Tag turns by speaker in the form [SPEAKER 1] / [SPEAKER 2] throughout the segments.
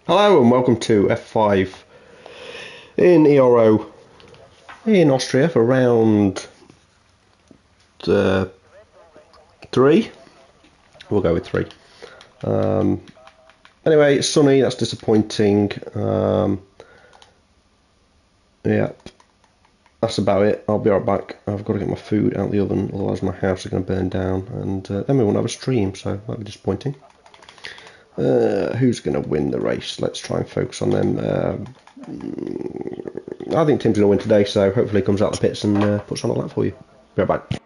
[SPEAKER 1] Hello and welcome to F5 in Ero in Austria for round 3. We'll go with 3. Anyway, it's sunny, that's disappointing. Yeah, that's about it. I'll be right back. I've got to get my food out the oven, otherwise my house is going to burn down, and then we won't have a stream, so that'll be disappointing. Who's going to win the race? Let's try and focus on them. I think Tim's going to win today, so hopefully he comes out the pits and puts on a lap for you. Be right back.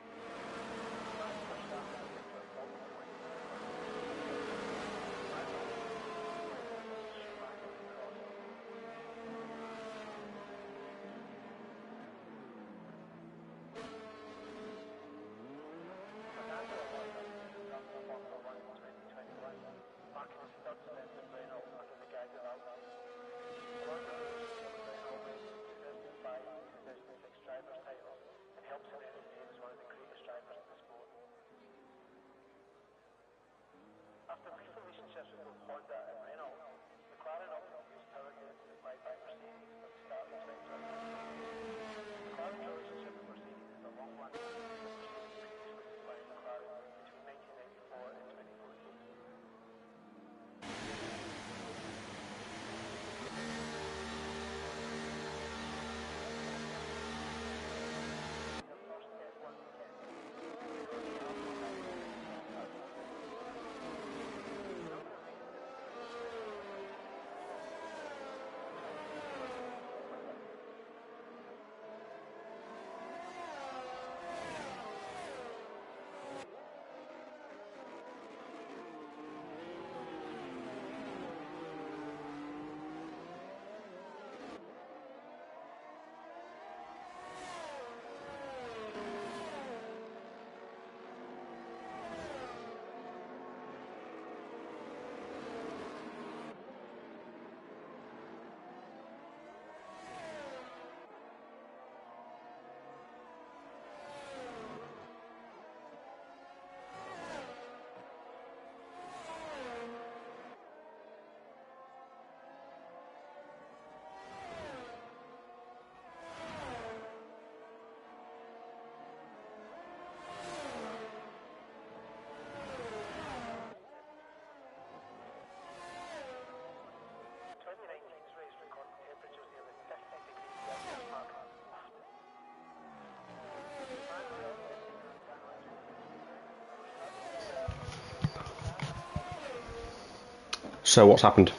[SPEAKER 1] So what's happened?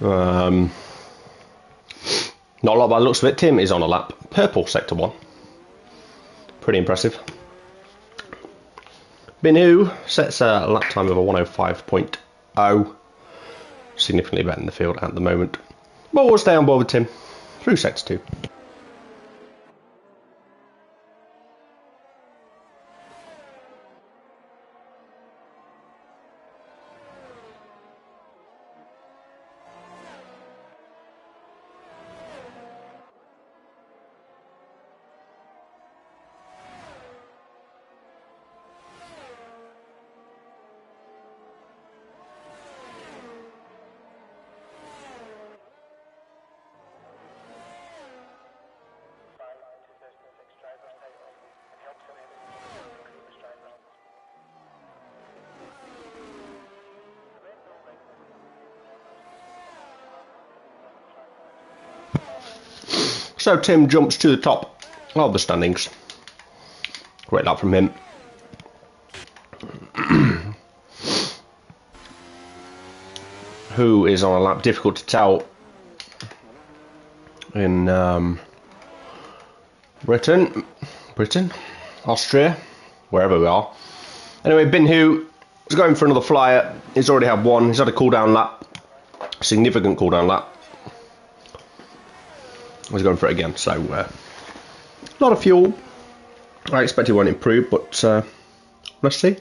[SPEAKER 1] Not a lot by the looks of it. Tim is on a lap. Purple sector 1. Pretty impressive. Binu sets a lap time of a 105.0. Significantly better in the field at the moment. But we'll stay on board with Tim through sector 2. So Tim jumps to the top of the standings. Great lap from him. Who is on a lap? Difficult to tell. In Britain, Austria, wherever we are. Anyway, Binhu is going for another flyer. He's already had one. He's had a cool down lap. Significant cool down lap. He's going for it again, so a lot of fuel. I expect it won't improve, but let's see.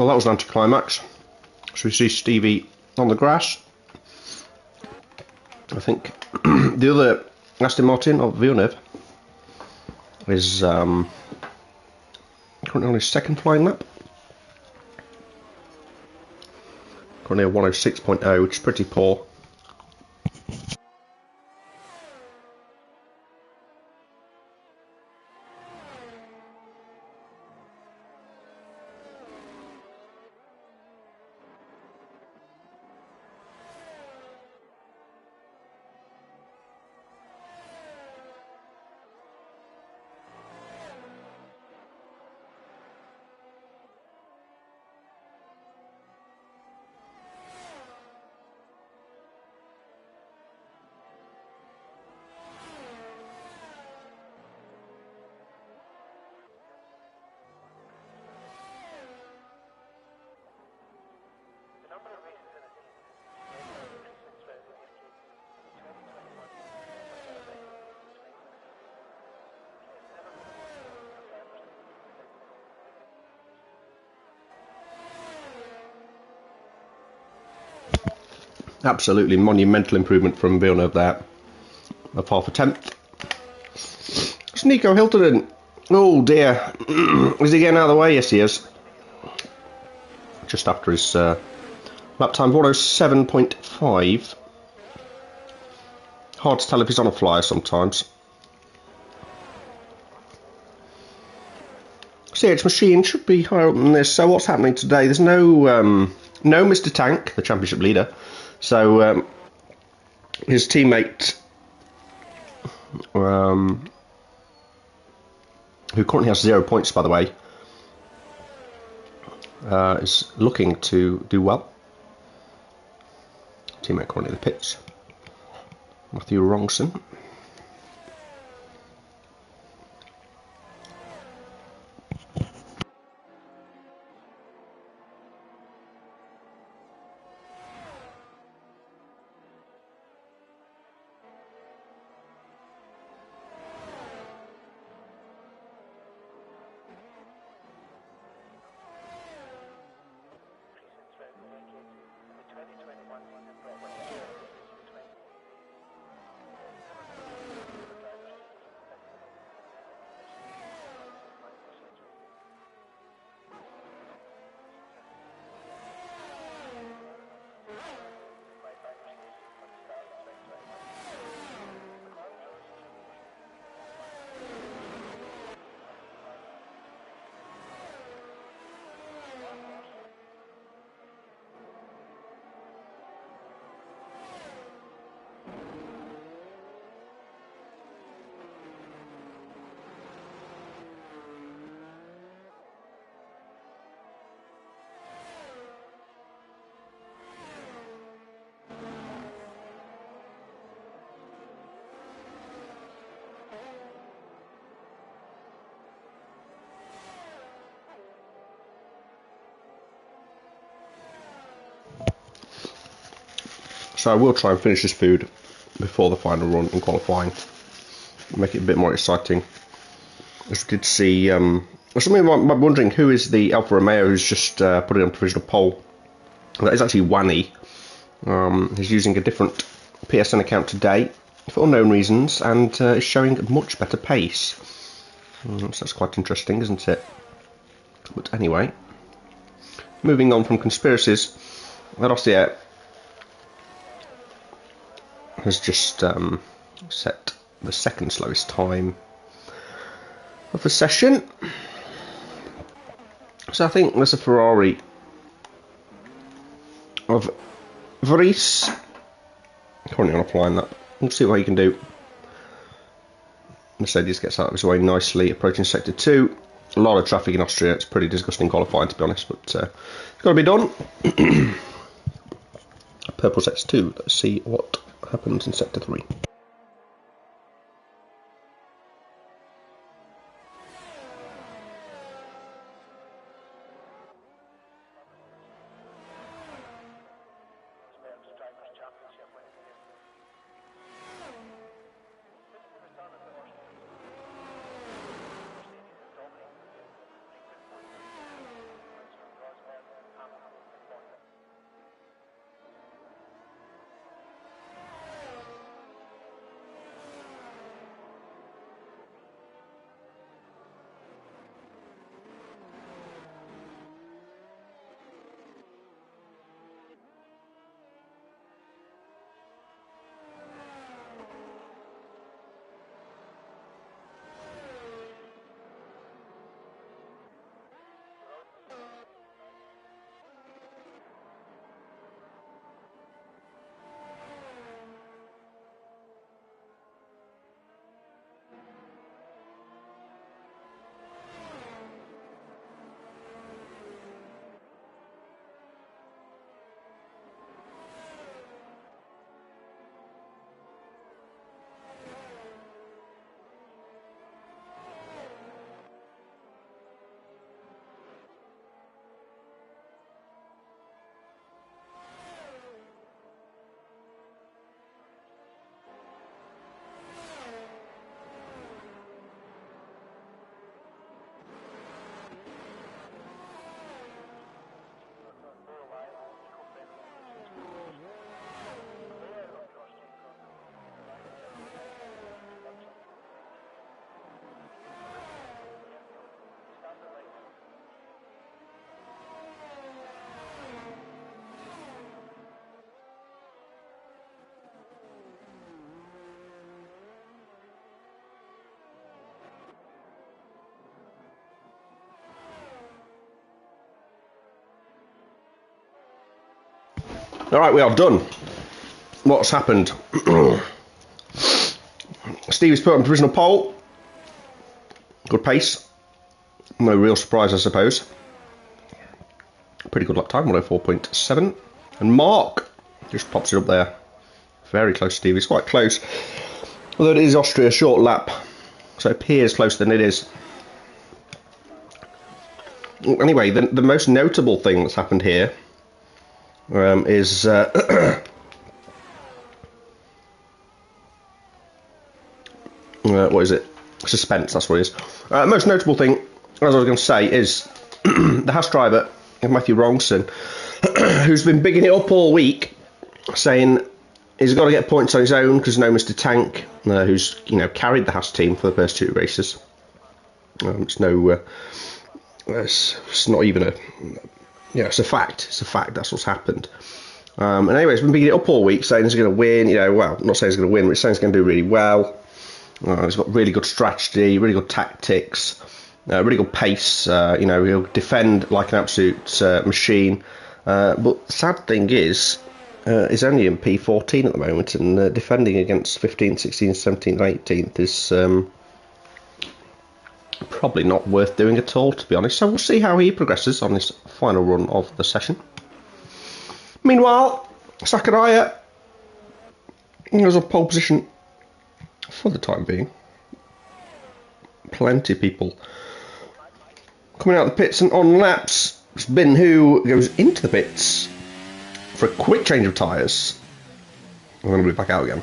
[SPEAKER 1] Well, that was an anticlimax. So we see Stevie on the grass. I think the other Aston Martin of Villeneuve is currently on his second flying lap. Currently a 106.0, which is pretty poor. Absolutely monumental improvement from Villeneuve there, of half a tenth. It's Nico Hilton. Oh dear, is he getting out of the way? Yes, he is. Just after his lap time, 107.5. Hard to tell if he's on a flyer sometimes. CH Machine should be higher up than this. So what's happening today? There's no Mr. Tank, the championship leader. So his teammate, who currently has 0 points, by the way, is looking to do well. Teammate currently in the pits, Matthew Wrongson. So I will try and finish this food before the final run in qualifying, make it a bit more exciting. As we did see, somebody might be wondering who is the Alfa Romeo who's just put it on provisional pole. That is actually Wanny. He's using a different PSN account today for unknown reasons, and is showing a much better pace. So that's quite interesting, isn't it? But anyway, moving on from conspiracies, Rossi has just set the second slowest time of the session. So I think there's a Ferrari of Vries currently on a flying lap. We'll see what he can do. Mercedes gets out of his way nicely, approaching sector 2. A lot of traffic in Austria. It's pretty disgusting qualifying, to be honest, but it's got to be done. Purple sector 2. Let's see what happens in sector 3. Alright, we are done. What's happened? Stevie's put on provisional pole. Good pace. No real surprise, I suppose. Pretty good lap time, 104.7. And Mark just pops it up there. Very close, Stevie. It's quite close. Although it is Austria, a short lap. So it appears closer than it is. Anyway, the most notable thing that's happened here is what is it? Suspense, that's what it is. Most notable thing, as I was going to say, is the Haas driver, Matthew Rongson, who's been bigging it up all week, saying he's got to get points on his own because no Mr. Tank, who's carried the Haas team for the first 2 races. It's not even a... Yeah, it's a fact. It's a fact. That's what's happened. And anyway, he's been bigging it up all week, saying he's going to win. Well, I'm not saying he's going to win, but he's saying he's going to do really well. He's got really good strategy, really good tactics, really good pace. He'll defend like an absolute machine. But the sad thing is, he's only in P14 at the moment, and defending against 15th, 16th, 17th, 18th is probably not worth doing at all, to be honest. So we'll see how he progresses on this final run of the session. Meanwhile, Sakuraya was on pole position for the time being. Plenty of people coming out of the pits and on laps. It's Bin who goes into the pits for a quick change of tyres. I'm going to be back out again.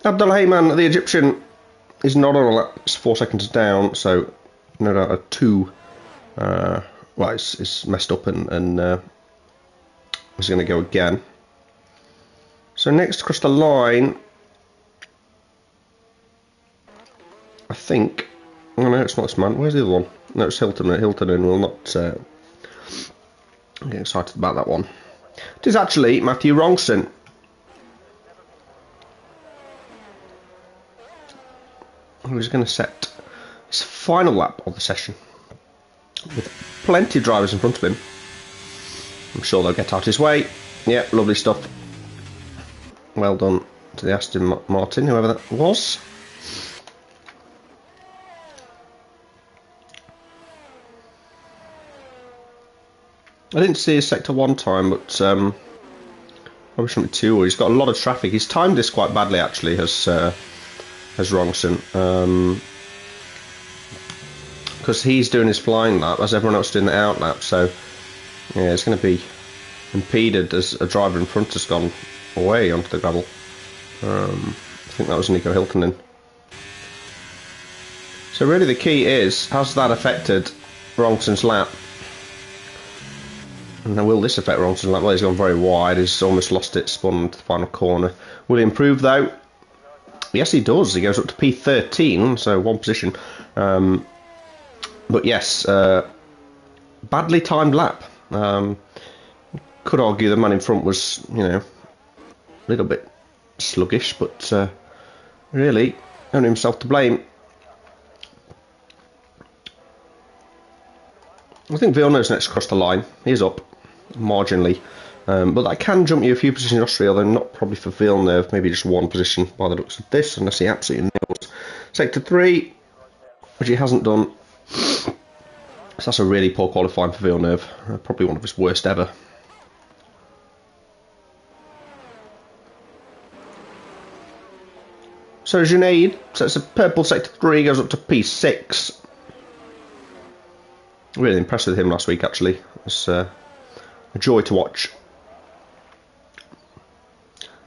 [SPEAKER 1] Abdullah Heyman, the Egyptian, is not on a lap. It's 4 seconds down, so no doubt a 2. It's messed up and is going to go again. So next across the line, I think. Oh no, it's not this man. Where's the other one? No, it's Hilton. Hilton will not get excited about that one. It is actually Matthew Rongson. Who's going to set his final lap of the session with plenty of drivers in front of him. I'm sure they'll get out his way. Yeah, lovely stuff. Well done to the Aston Martin, whoever that was. I didn't see his sector 1 time, but probably shouldn't be 2. He's got a lot of traffic. He's timed this quite badly, actually, has Rongson. Because he's doing his flying lap, as everyone else is doing the out lap. So, yeah, it's going to be impeded as a driver in front has gone away onto the gravel. I think that was Nico Hiltonen. So really the key is, has that affected Rongson's lap? And will this affect Rongson's lap? Well, he's gone very wide, he's almost lost it, spun into the final corner. Will he improve though? Yes, he does. He goes up to P13, so 1 position. But yes, badly timed lap. Could argue the man in front was, a little bit sluggish, but really, only himself to blame. I think Villeneuve's next across the line. He's up marginally, but that can jump you a few positions in Austria, although not probably for Villeneuve, maybe just 1 position by the looks of this, unless he absolutely nails Sector 3, which he hasn't done. So that's a really poor qualifying for Villeneuve, probably one of his worst ever. So Junaid sets a purple Sector 3, goes up to P6. Really impressed with him last week, actually. It's a joy to watch.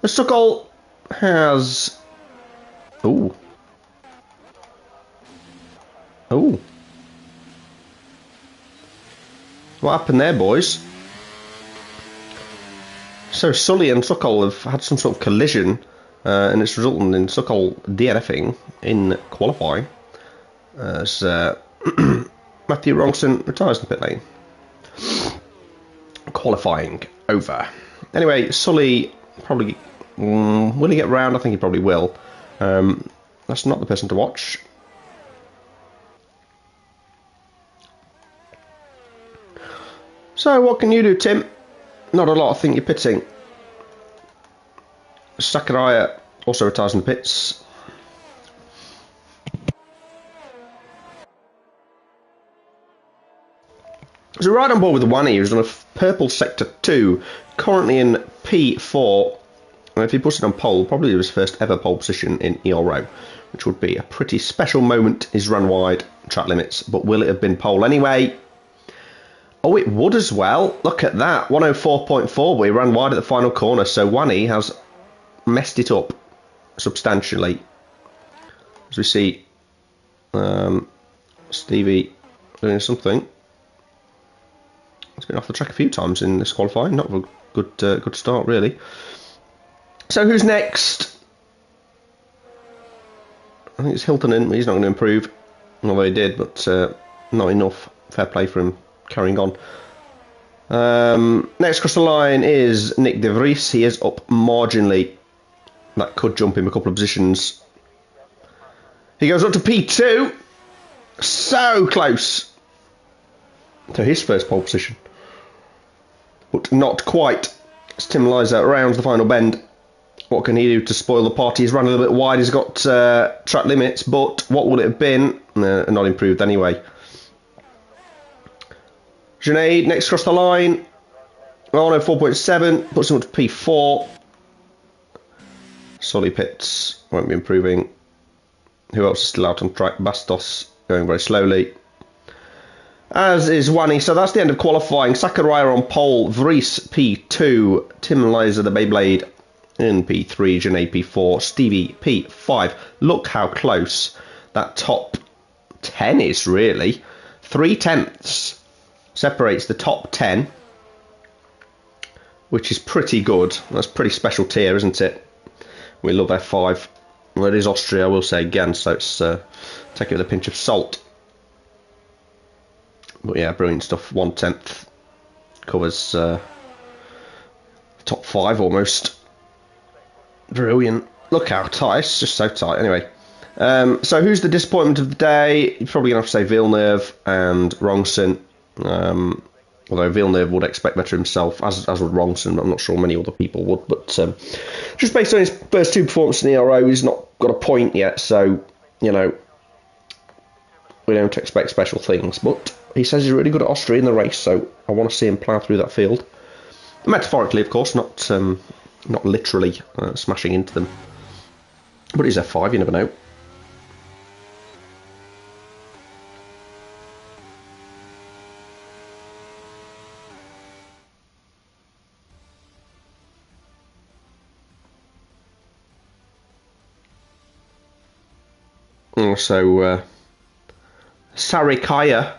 [SPEAKER 1] The Stuckel has... Ooh. What happened there, boys? So Sully and Stuckel have had some sort of collision, and it's resulted in Stuckel DNFing in qualifying. As Matthew Rongson retires in the pit lane. Qualifying over. Anyway, Sully probably... will he get round? I think he probably will. That's not the person to watch. So what can you do, Tim? Not a lot, I think you're pitting. Sakurai also retires in the pits. So right on board with the Wani, who's on a purple sector 2, currently in P4. And if he puts it on pole, probably his first ever pole position in Ero, which would be a pretty special moment. He's run wide, track limits, but will it have been pole anyway? Oh, it would as well. Look at that, 104.4, but he ran wide at the final corner, so Wani has messed it up substantially. As we see Stevie doing something. He's been off the track a few times in this qualifying. Not a good start, really. So who's next? I think it's Hilton in. He's not going to improve. Although he did, but not enough. Fair play for him carrying on. Next across the line is Nick de Vries. He is up marginally. That could jump him a couple of positions. He goes up to P2. So close to his first pole position. But not quite. As Tim Liza rounds the final bend. What can he do to spoil the party? He's run a little bit wide. He's got track limits. But what would it have been? Not improved anyway. Junaid next across the line. Oh no, 4.7. Puts him up to P4. Solly Pitts won't be improving. Who else is still out on track? Bastos going very slowly. As is Wani. So that's the end of qualifying. Sakurai on pole. Vries P2. Tim Liza the Beyblade in P3. Junaid P4. Stevie P5. Look how close that top 10 is, really. 3/10 separates the top 10, which is pretty good. That's pretty special tier, isn't it? We love F5. Well, it is Austria, I will say again, so it's take it with a pinch of salt. But yeah, brilliant stuff. 1/10 covers top 5 almost. Brilliant. Look how tight. It's just so tight. Anyway, so who's the disappointment of the day? You're probably going to have to say Villeneuve and Rongson. Although Villeneuve would expect better himself, as would Rongson. I'm not sure many other people would, but just based on his first 2 performances in the Ero, he's not got a point yet, so, you know, we don't expect special things. But he says he's really good at Austria in the race, so I want to see him plough through that field. Metaphorically, of course, not literally smashing into them. But he's F5, you never know. Also, Sarikaya,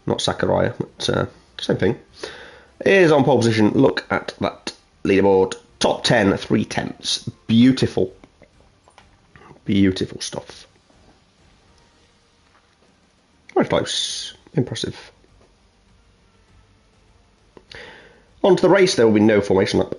[SPEAKER 1] not Sakurai, but same thing, is on pole position. Look at that leaderboard. Top 10, 3/10. Beautiful. Beautiful stuff. Very close. Impressive. On to the race, there will be no formation lap.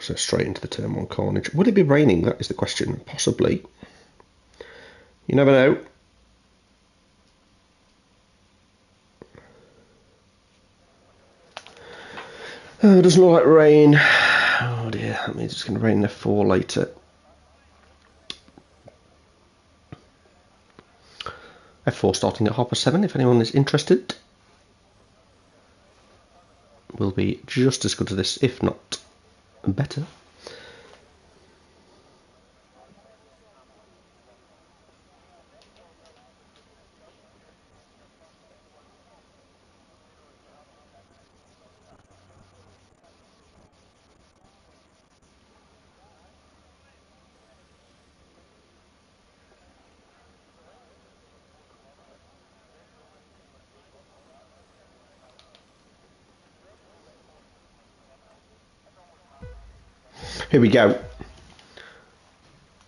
[SPEAKER 1] So straight into the turn 1 carnage. Would it be raining? That is the question. Possibly. You never know. Oh, it doesn't look like rain. Oh dear, that means it's going to rain in F4 later. F4 starting at 7:30 if anyone is interested. Will be just as good as this, if not better. Here we go.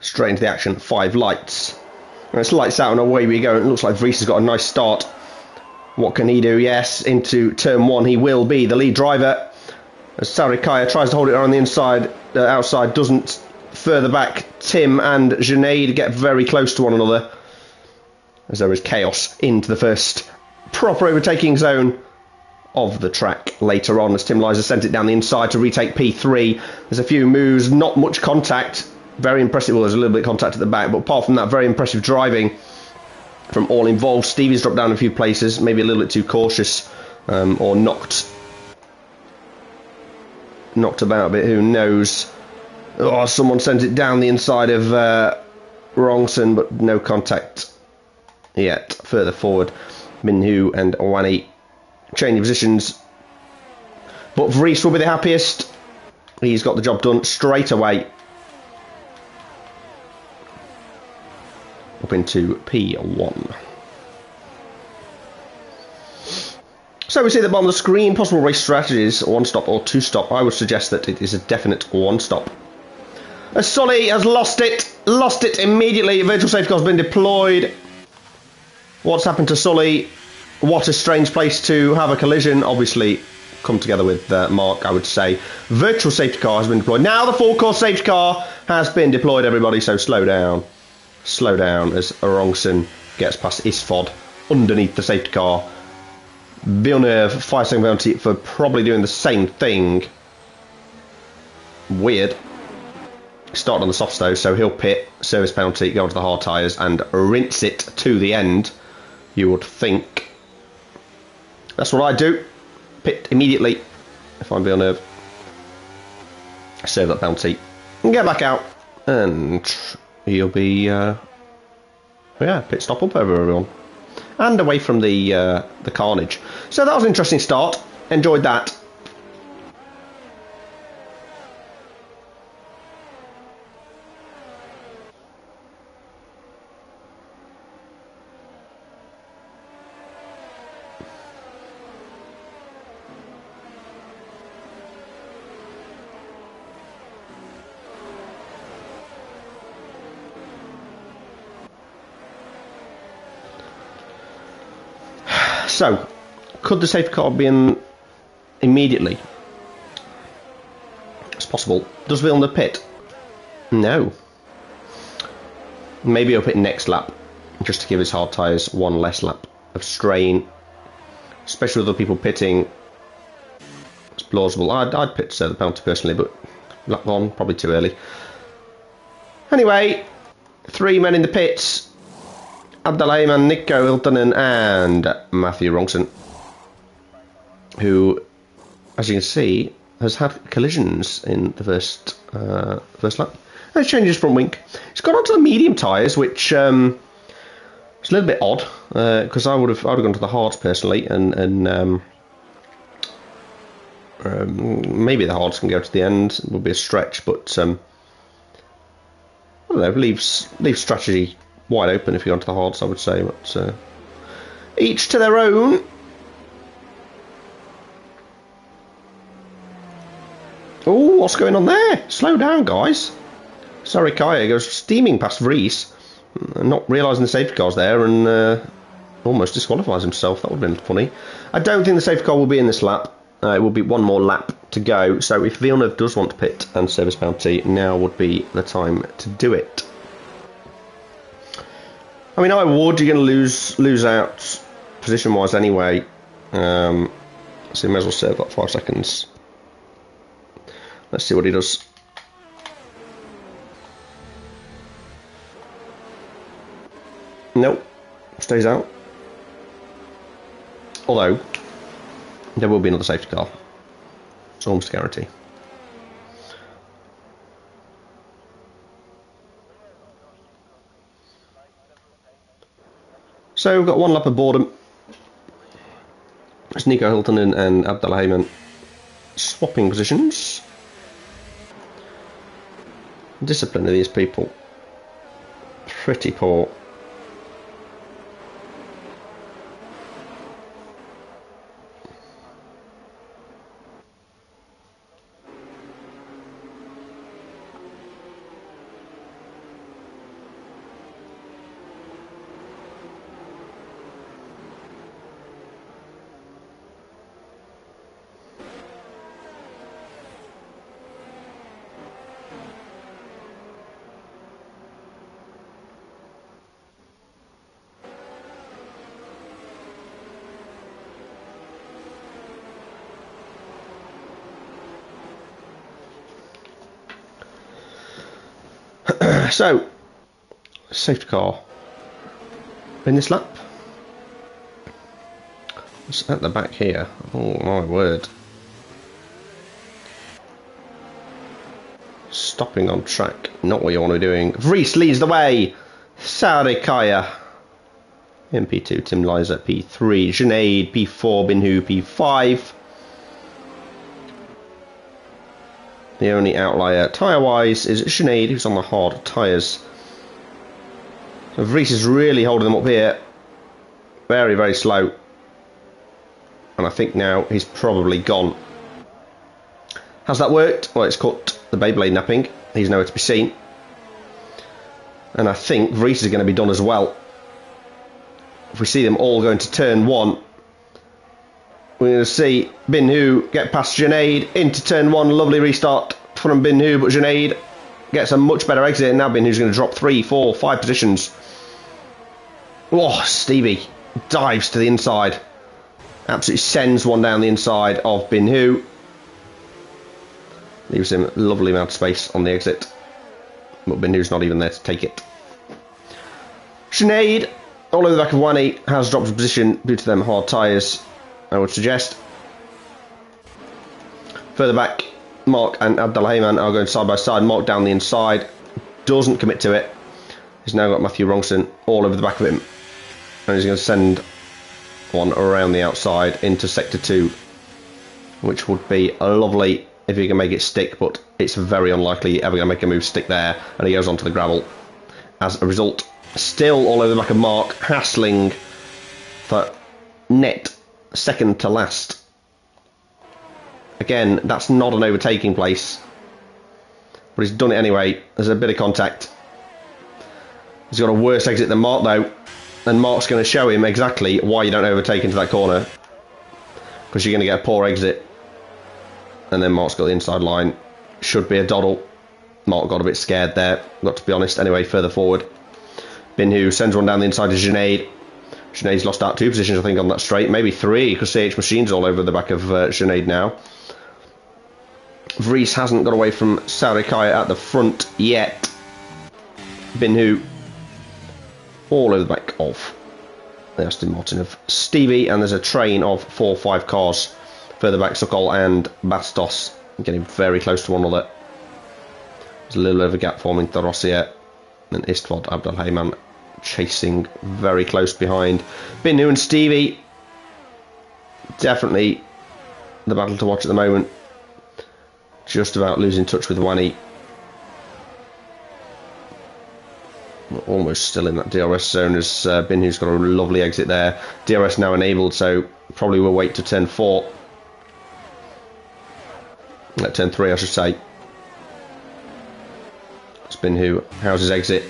[SPEAKER 1] Straight into the action. 5 lights. And it's lights out and away we go. It looks like Vries has got a nice start. What can he do? Yes, into turn 1 he will be the lead driver. As Sarikaya tries to hold it on the inside, outside, doesn't. Further back, Tim and Junaid get very close to one another. As there is chaos into the first proper overtaking zone of the track later on, as Tim Liza sent it down the inside to retake P3. There's a few moves, not much contact. Very impressive. Well, there's a little bit of contact at the back, but apart from that, very impressive driving from all involved. Stevie's dropped down a few places, maybe a little bit too cautious, or knocked about a bit, who knows. Oh, someone sent it down the inside of Rongson, but no contact yet. Further forward, Minhu and Wani changing positions, but Vries will be the happiest. He's got the job done straight away. Up into P1. So we see at the bottom of the screen, possible race strategies, 1-stop or 2-stop. I would suggest that it is a definite 1-stop. As Sully has lost it immediately. Virtual safety car has been deployed. What's happened to Sully? What a strange place to have a collision. Obviously, come together with Mark, I would say. Virtual safety car has been deployed. Now the full course safety car has been deployed, everybody, so slow down. Slow down as Rongson gets past Isfod underneath the safety car. Villeneuve, 5-second penalty for probably doing the same thing. Weird. Started on the softs though, so he'll pit, service penalty, go onto the hard tyres and rinse it to the end, you would think. That's what I do. Pit immediately if I'm Villeneuve. Serve that penalty and get back out, and he'll be pit stop up over everyone and away from the carnage. So that was an interesting start. Enjoyed that. So, could the safety car be in immediately? It's possible. Does Villeneuve pit? No. Maybe he'll pit next lap, just to give his hard tyres one less lap of strain. Especially with other people pitting. It's plausible. I'd pit the penalty personally, but lap 1, probably too early. Anyway, 3 men in the pits. Abdelrahman, Nico Hiltonen and Matthew Rongson, who, as you can see, has had collisions in the first lap. And he's changed his front wing. He's gone onto the medium tyres, which is a little bit odd, because I would have gone to the hards personally, and maybe the hards can go to the end. It would be a stretch, but I don't know. Leaves strategy wide open if you go onto the hards, I would say, but each to their own. Oh, what's going on there? Slow down, guys. Sorry, Kaya goes steaming past Vries, not realising the safety car's there, and almost disqualifies himself. That would have been funny. I don't think the safety car will be in this lap. It will be one more lap to go, so if Villeneuve does want to pit and service penalty, now would be the time to do it. I mean, I would. You're going to lose out position-wise anyway. So you may as well serve like 5 seconds. Let's see what he does. Nope. Stays out. Although, there will be another safety car. It's almost a guarantee. So we've got one lap of boredom. It's Nico Hiltonen and Abdelrahman swapping positions. Discipline of these people. Pretty poor. So, safety car in this lap. It's at the back here. Oh my word. Stopping on track, not what you want to be doing. Vries leads the way. Sarikaya in P2, Tim Liza P3, Junaid P4, Binhu P5. The only outlier tyre-wise is Junaid, who's on the hard tyres. So Vries is really holding them up here. Very, very slow. And I think now he's probably gone. Has that worked? Well, it's cut the Beyblade napping. He's nowhere to be seen. And I think Vries is going to be done as well. If we see them all going to turn 1, we're going to see Binhu get past Junaid into turn 1. Lovely restart from Binhu, but Junaid gets a much better exit. And now Binhu's going to drop 3, 4, 5 positions. Oh, Stevie dives to the inside. Absolutely sends one down the inside of Binhu. Leaves him a lovely amount of space on the exit. But Binhu's not even there to take it. Junaid, all over the back of Wani, has dropped a position due to them hard tyres, I would suggest. Further back, Mark and Abdelrahman are going side by side. Mark down the inside, doesn't commit to it. He's now got Matthew Wrongson all over the back of him. And he's going to send one around the outside into sector 2, which would be lovely if he can make it stick, but it's very unlikely you're ever going to make a move stick there, and he goes onto the gravel. As a result, still all over the back of Mark, hassling for net second to last. Again, that's not an overtaking place, but he's done it anyway. There's a bit of contact. He's got a worse exit than Mark though, and Mark's going to show him exactly why you don't overtake into that corner, because you're going to get a poor exit. And then Mark's got the inside line. Should be a doddle. Mark got a bit scared there, got to be honest. Anyway, further forward, Binhu sends one down the inside to Junaid. Junaid's lost out 2 positions, I think, on that straight. Maybe 3, because CH Machine's all over the back of Junaid now. Vries hasn't got away from Sarikaya at the front yet. Binhu all over the back of the Aston Martin of Stevie. And there's a train of 4 or 5 cars further back, Sokol and Bastos, getting very close to one another. There's a little bit of a gap forming to Rossier and Istvod Abdelrahman chasing very close behind. Binhu and Stevie, definitely the battle to watch at the moment. Just about losing touch with Wani. We're almost still in that DRS zone as Binhu's got a lovely exit there. DRS now enabled, so probably we'll wait to turn 4. Turn 3, I should say. Binhu, how's his exit?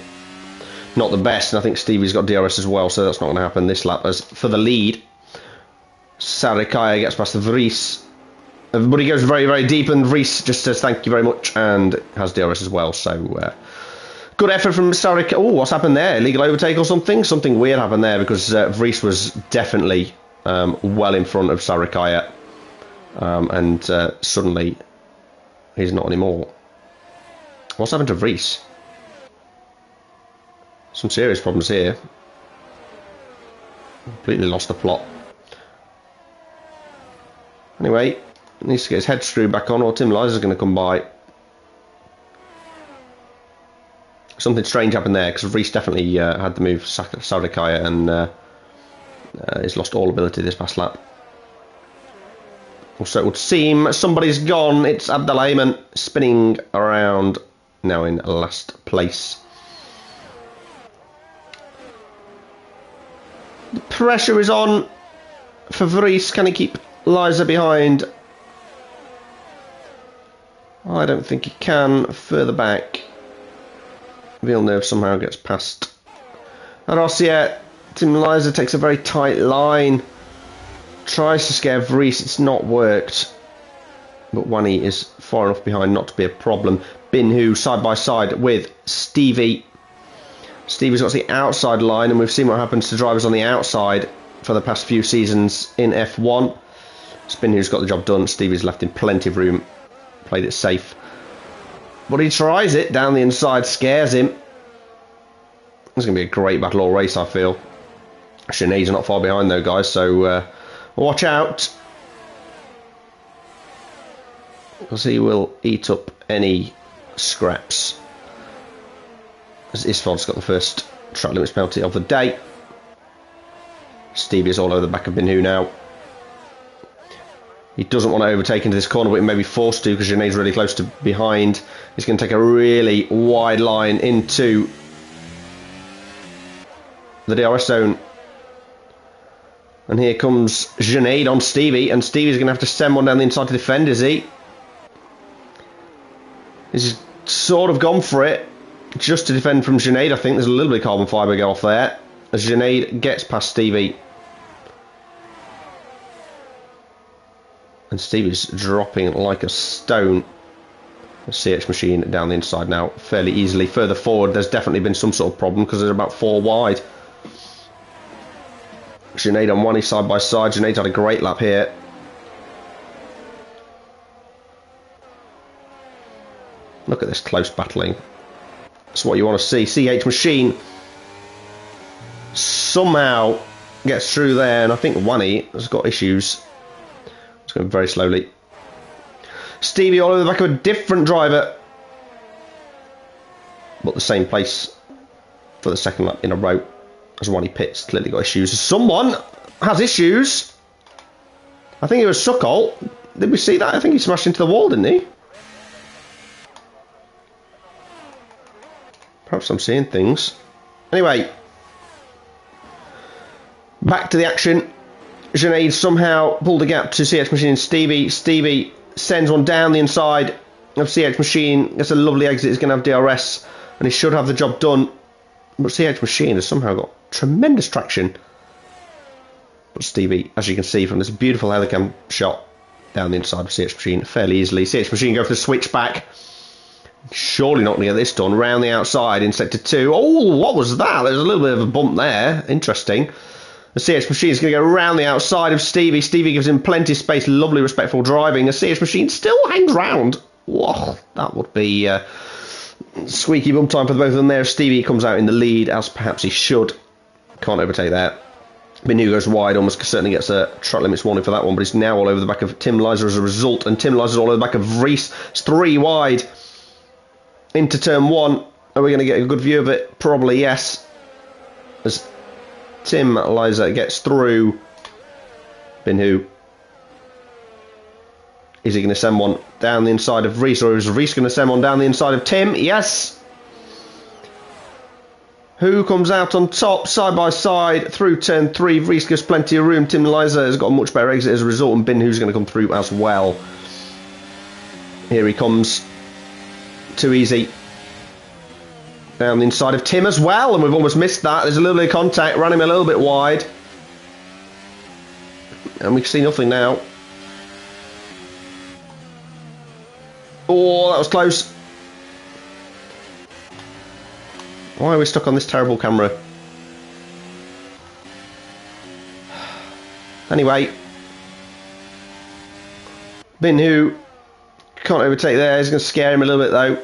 [SPEAKER 1] Not the best, and I think Stevie's got DRS as well, so that's not going to happen this lap. As for the lead, Sarikaya gets past the Vries. Everybody goes very, very deep, and Vries just says thank you very much, and has DRS as well, so good effort from Sarikaya. Oh, what's happened there? Illegal overtake or something? Something weird happened there, because Vries was definitely well in front of Sarikaya, and suddenly he's not anymore. What's happened to Vries? Some serious problems here. Completely lost the plot. Anyway, needs to get his head screwed back on, or Tim Liza's going to come by. Something strange happened there, because Vries definitely had the move Sarikaya, and he's lost all ability this past lap. So it would seem somebody's gone. It's Abdelrahman spinning around now in last place. The pressure is on for Vries. Can he keep Liza behind? I don't think he can. Further back, Villeneuve somehow gets past Rossier. Tim Liza takes a very tight line. Tries to scare Vries, it's not worked. But Wani is far enough behind not to be a problem. Binhu side by side with Stevie. Stevie's got the outside line, and we've seen what happens to drivers on the outside for the past few seasons in F1. Binhu's got the job done. Stevie's left in plenty of room. Played it safe. But he tries it down the inside, scares him. It's going to be a great battle all race, I feel. Sinead's not far behind though, guys, so watch out. Because he will eat up any scraps. As Isford's got the first track limits penalty of the day. Stevie is all over the back of Binhu now. He doesn't want to overtake into this corner, but he may be forced to because Sinead's really close to behind. He's going to take a really wide line into the DRS zone. And here comes Sinead on Stevie, and Stevie's going to have to send one down the inside to defend, is he? He's sort of gone for it, just to defend from Sinead, I think. There's a little bit of carbon fibre go off there, as Sinead gets past Stevie. And Stevie's dropping like a stone. The CH machine down the inside now, fairly easily. Further forward, there's definitely been some sort of problem, because they're about 4 wide. Sinead and Wani side by side. Sinead's had a great lap here. Look at this close battling. That's what you want to see. CH machine somehow gets through there, and I think Wani has got issues. It's going very slowly. Stevie all over the back of a different driver, but the same place for the second lap in a row. As Wani pits, clearly got issues. Someone has issues. I think it was Sukol. Did we see that? I think he smashed into the wall, didn't he? Perhaps I'm seeing things. Anyway, back to the action. Sinead somehow pulled a gap to CH Machine and Stevie. Stevie sends one down the inside of CH Machine. Gets a lovely exit. He's going to have DRS, and he should have the job done. But CH Machine has somehow got tremendous traction. But Stevie, as you can see from this beautiful helicam shot down the inside of CH Machine, fairly easily. CH Machine go for the switch back. Surely not going to get this done. Round the outside in sector 2. Oh, what was that? There's a little bit of a bump there. Interesting. The CH Machine is going to go round the outside of Stevie. Stevie gives him plenty of space. Lovely, respectful driving. The CH Machine still hangs round. Whoa, that would be squeaky bum time for both of them there. Stevie comes out in the lead, as perhaps he should. Can't overtake that. Binhu goes wide, almost certainly gets a track limits warning for that one, but he's now all over the back of Tim Lizer as a result, and Tim Lizer's all over the back of Reese. It's 3 wide into turn 1. Are we going to get a good view of it? Probably yes. As Tim Lizer gets through Binhu. Is he going to send one down the inside of Reese, or is Reese going to send one down the inside of Tim? Yes! Who comes out on top, side by side, through turn 3? Reese gives plenty of room. Tim Lizer has got a much better exit as a result, and Binhu's going to come through as well. Here he comes. Too easy. Down the inside of Tim as well, and we've almost missed that. There's a little bit of contact, ran him a little bit wide. And we can see nothing now. Oh, that was close. Why are we stuck on this terrible camera? Anyway. Binhu can't overtake there. He's going to scare him a little bit though.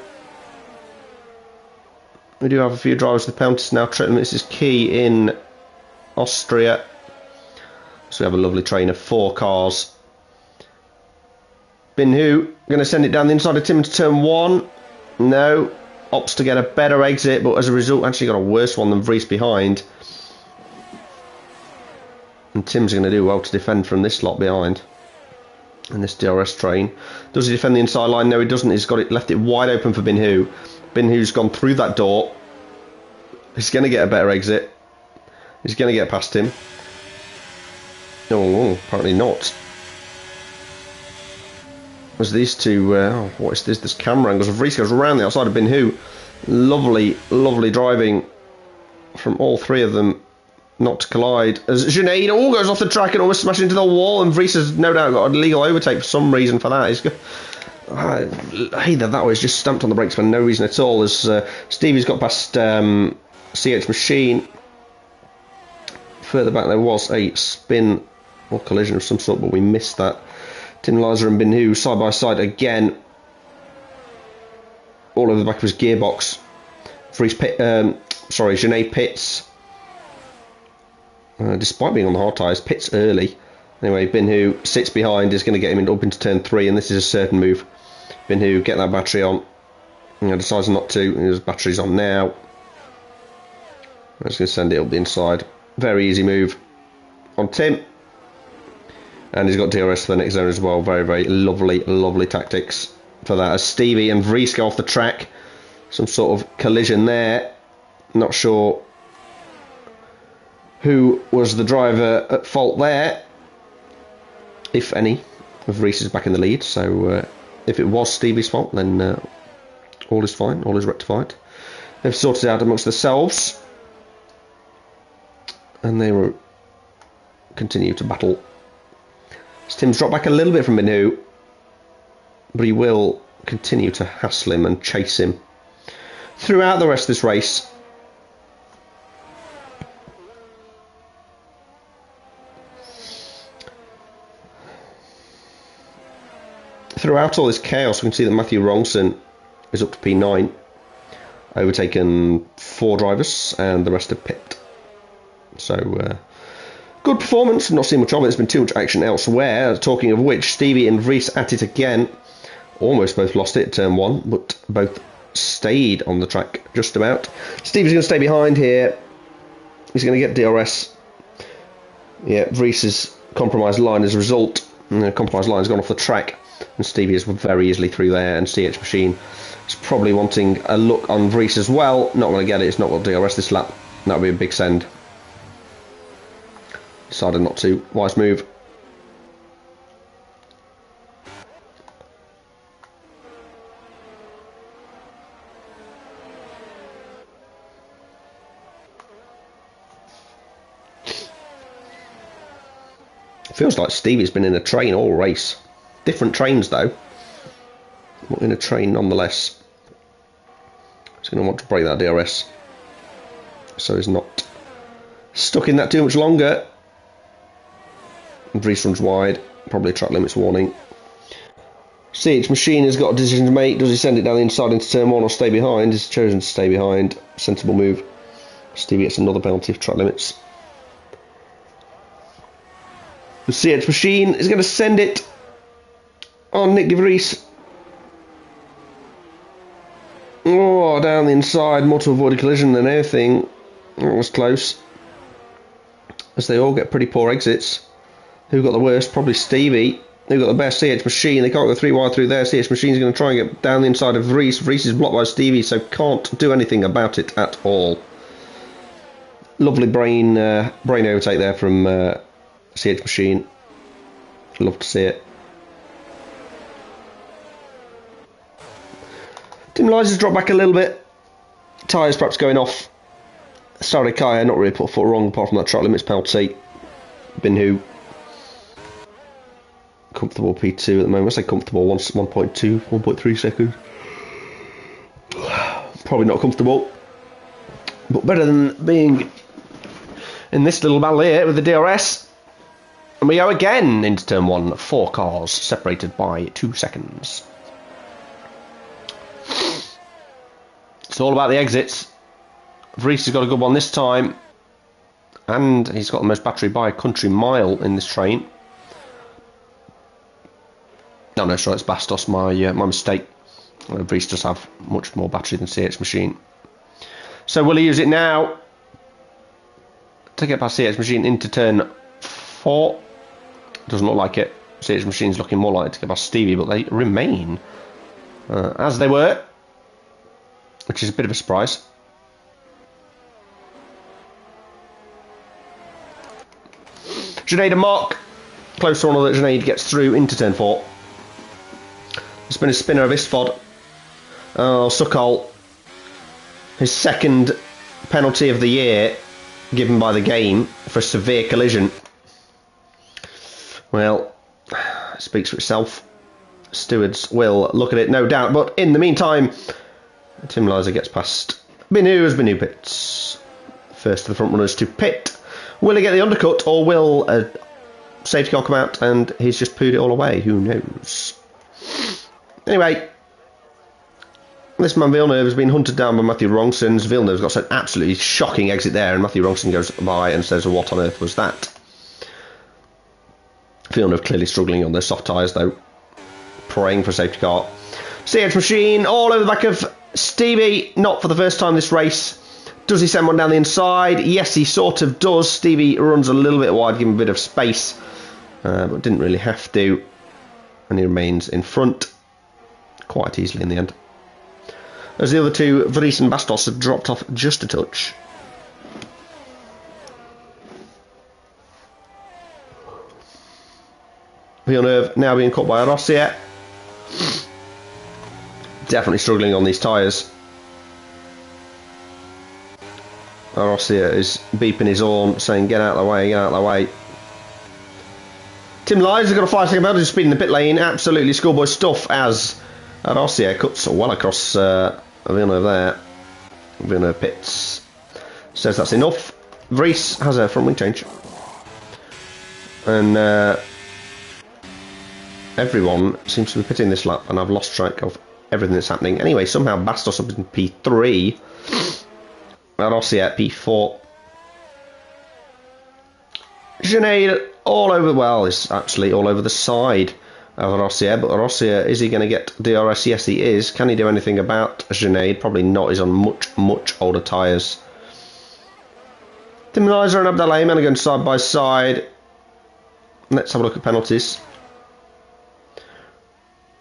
[SPEAKER 1] We do have a few drivers with penalties now. This is key in Austria. So we have a lovely train of 4 cars. Binhu going to send it down the inside of Tim to turn 1. No. Opts to get a better exit, but as a result actually got a worse one than Vries behind. And Tim's going to do well to defend from this lot behind. And this DRS train. Does he defend the inside line? No, he doesn't. He's got it, left it wide open for Binhu. Binhu's gone through that door. He's going to get a better exit. He's going to get past him. Oh, apparently not. As these two, what is this? This camera angles. Vries goes around the outside of Binhu. Lovely, lovely driving from all 3 of them not to collide. As Sinead all goes off the track and almost smashes into the wall, and Vries has no doubt got a legal overtake for some reason for that. He's got, either that or he's just stamped on the brakes for no reason at all. As Stevie's got past CH Machine. Further back there was a spin or collision of some sort, but we missed that. Tim Lizer and Binhu side by side again. All over the back of his gearbox. Vries Sorry, Genet pits. Despite being on the hard tyres, pits early. Anyway, Binhu sits behind, is going to get him up into turn 3, and this is a certain move. Binhu, get that battery on. Decides not to. His battery's on now. I'm just going to send it up the inside. Very easy move on Tim. And he's got DRS for the next zone as well. Very, very lovely, lovely tactics for that. As Stevie and Vries go off the track. Some sort of collision there. Not sure who was the driver at fault there, if any. Vries is back in the lead, so if it was Stevie's fault, then all is fine, all is rectified. They've sorted it out amongst themselves, and they will continue to battle. Tim's dropped back a little bit from Binhu, but he will continue to hassle him and chase him throughout the rest of this race. Throughout all this chaos, we can see that Matthew Wrongson is up to P9, overtaken 4 drivers, and the rest are pipped. So, good performance. Not seen much of it. There's been too much action elsewhere. Talking of which, Stevie and Vries at it again. Almost both lost it at turn 1, but both stayed on the track just about. Stevie's going to stay behind here. He's going to get DRS. Yeah, Vries' compromised line as a result. Compromised line has gone off the track. And Stevie is very easily through there, and CH Machine is probably wanting a look on Vries as well. Not going to get it, it's not got DRS this lap. That would be a big send. Decided not to. Wise move. Feels like Stevie's been in a train all race. Different trains though, but in a train nonetheless. He's going to want to break that DRS, so he's not stuck in that too much longer. Vries runs wide, probably a track limits warning. CH Machine has got a decision to make. Does he send it down the inside into turn 1 or stay behind? He's chosen to stay behind. Sensible move. Stevie gets another penalty for track limits. The CH Machine is going to send it on Nick de Vries. Oh, down the inside, more to avoid a collision than anything. That was close. As they all get pretty poor exits. Who got the worst? Probably Stevie. Who got the best? CH Machine. They can't go 3 wide through there. CH Machine's going to try and get down the inside of Vries. Vries is blocked by Stevie, so can't do anything about it at all. Lovely brain overtake there from CH Machine. Love to see it. Tim Liza's dropped back a little bit. Tyres perhaps going off. Sarah Kaya not really put a foot wrong apart from that track limits penalty. Binhu. Comfortable P2 at the moment. I say comfortable, 1.2, 1.3 seconds. Probably not comfortable. But better than being in this little battle here with the DRS. And we go again into turn 1. 4 cars separated by 2 seconds. It's all about the exits. Vries has got a good one this time. And he's got the most battery by a country mile in this train. No, sorry, it's Bastos, my mistake. Vries does have much more battery than CH Machine. So will he use it now to get past CH Machine into turn 4? Doesn't look like it. CH Machine's looking more likely to get past Stevie, but they remain as they were, which is a bit of a surprise. Junaid and Mark, close to one that Junaid gets through into turn 4. It's been a spinner of Isfod. Oh, Sukal, his second penalty of the year given by the game for a severe collision. Well, it speaks for itself. Stewards will look at it, no doubt. But in the meantime, Tim Liza gets past Binhu as Binhu pits. First of the front runners to pit. Will he get the undercut, or will a safety car come out and he's just pooed it all away? Who knows? Anyway, This man Villeneuve has been hunted down by Matthew Rongsons. Villeneuve's got an absolutely shocking exit there, and Matthew Rongson goes by and says, what on earth was that? Villeneuve clearly struggling on their soft tyres though. Praying for a safety car. CH Machine all over the back of Stevie. Not for the first time this race. Does he send one down the inside? Yes, he sort of does. Stevie runs a little bit wide, give him a bit of space. But didn't really have to. And he remains in front quite easily in the end. As the other two, Vries and Bastos, have dropped off just a touch. Villeneuve now being caught by Arossia. Definitely struggling on these tyres. Arossia is beeping his horn, saying get out of the way, get out of the way. Tim Lyons has got a 5-second penalty for speed in the pit lane. Absolutely schoolboy stuff as Arossia cuts well across Villeneuve there. Villeneuve pits. Says that's enough. Vries has a front wing change. And everyone seems to be pitting this lap, and I've lost track of everything that's happening. Anyway, somehow Bastos up in P3. Arossia at P4. Junaid all over, well, it's actually all over the side of Arossia, but Arossia, is he going to get DRS? Yes, he is. Can he do anything about Junaid? Probably not. He's on much older tyres. Tim Lizer and Abdelrahman are going side by side. Let's have a look at penalties.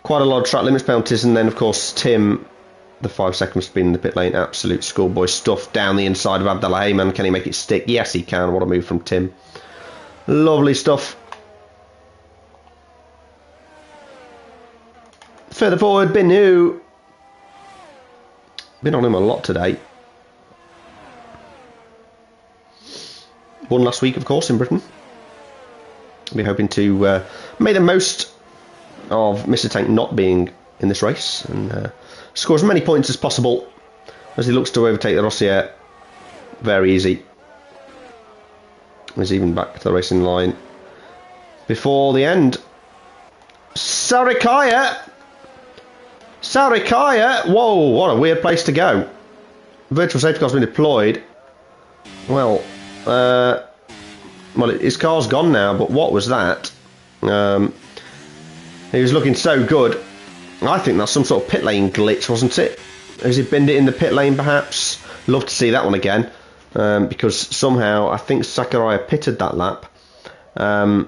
[SPEAKER 1] Quite a lot of track limits penalties, and then of course Tim, the 5-second spin in the pit lane, absolute schoolboy stuff down the inside of Abdelrahman. Can he make it stick? Yes, he can. What a move from Tim. Lovely stuff. Further forward, Binu. Been on him a lot today. Won last week, of course, in Britain. We're hoping to make the most of Mr. Tank not being in this race and score as many points as possible as he looks to overtake the Rossier. Very easy. He's even back to the racing line before the end. Sarikaya! Whoa, what a weird place to go. Virtual safety car's been deployed. Well, his car's gone now, but what was that? He was looking so good. I think that's some sort of pit lane glitch, wasn't it? Has he binned it in the pit lane, perhaps? Love to see that one again. Because somehow, I think Sakurai pitted that lap. 0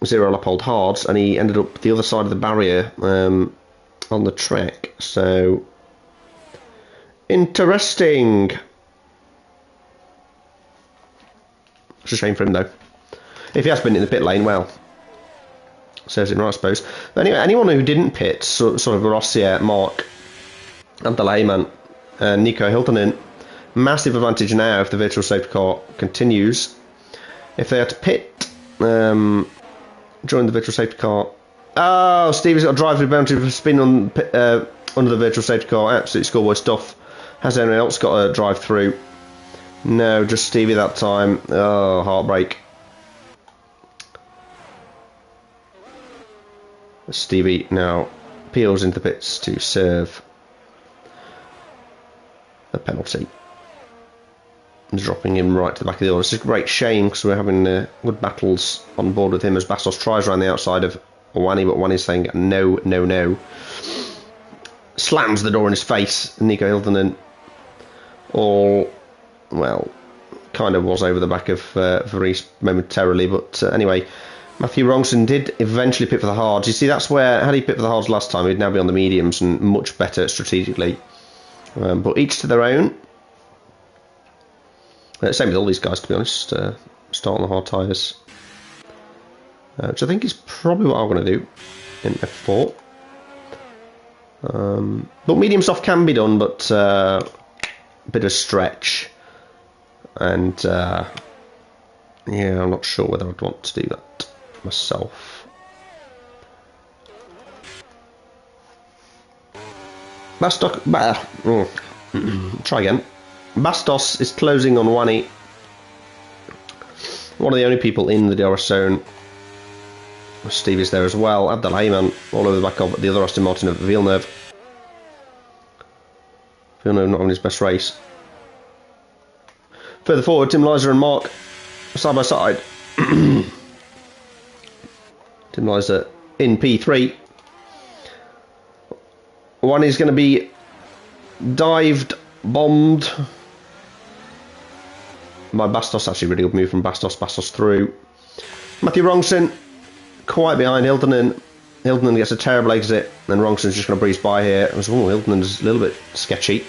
[SPEAKER 1] lap old hards, and he ended up the other side of the barrier on the track. So, interesting. It's a shame for him, though. If he has been in the pit lane, well, serves him right, I suppose. But anyway, anyone who didn't pit, sort of Rossier, Mark, Abdelrahman, and Nico Hiltonen, massive advantage now if the virtual safety car continues. If they had to pit, join the virtual safety car. Oh, Stevie's got a drive through boundary for spin on under the virtual safety car. Absolute schoolboy stuff. Has anyone else got a drive through? No, just Stevie that time. Oh, heartbreak. Stevie now peels into the pits to serve a penalty. Dropping him right to the back of the order. It's a great shame because we're having good battles on board with him as Bastos tries around the outside of Wani, but Wani's saying no, no, no. Slams the door in his face. Nico Hiltonen all, well, kind of was over the back of Vries momentarily, but anyway, Matthew Rongson did eventually pit for the hards. You see, that's where, had he pit for the hards last time, he'd now be on the mediums and much better strategically. But each to their own. Same with all these guys, to be honest. Start on the hard tyres. Which I think is probably what I'm going to do in F4. But medium soft can be done, but a bit of stretch. And yeah, I'm not sure whether I'd want to do that myself. Try again. Bastos is closing on Wani. One of the only people in the DRS zone. Steve is there as well. Abdelrahman all over the back of the other Aston Martin of Villeneuve. Villeneuve not having his best race. Further forward, Tim Liza and Mark side by side. Tim Liza in P3. One is going to be dived, bombed by Bastos. Actually, really good move from Bastos. Bastos through. Matthew Rongson quite behind Hiltonen. Hiltonen gets a terrible exit, and Rongson's just going to breeze by here. Hiltonen's a little bit sketchy.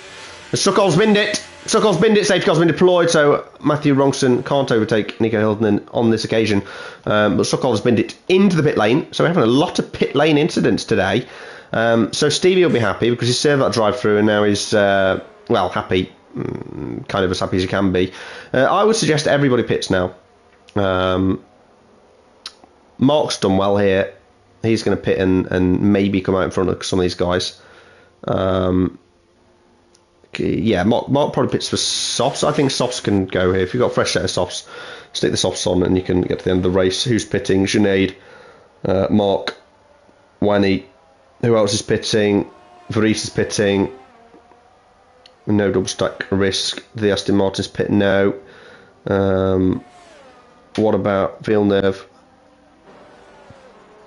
[SPEAKER 1] And Strukhol's binned it. Safety car's been deployed, so Matthew Rongson can't overtake Nico Hiltonen on this occasion. But Strukhol's binned it into the pit lane, so we're having a lot of pit lane incidents today. So Stevie will be happy because he saved that drive through, and now he's well, happy, kind of as happy as he can be. I would suggest everybody pits now. Mark's done well here. He's going to pit and maybe come out in front of some of these guys. Yeah, Mark probably pits for softs. I think softs can go here. If you've got a fresh set of softs, stick the softs on and you can get to the end of the race. Who's pitting? Sinead, Mark, Wanny. Who else is pitting? Varis is pitting. No double stack risk. The Aston Martin's pitting now. What about Villeneuve?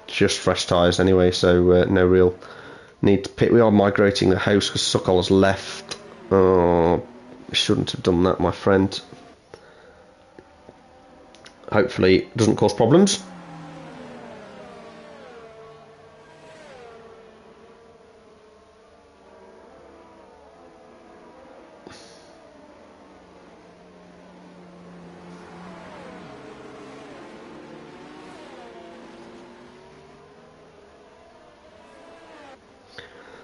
[SPEAKER 1] Just fresh tyres anyway, so no real need to pit. We are migrating the house because Suckle has left. Oh, shouldn't have done that, my friend. Hopefully it doesn't cause problems.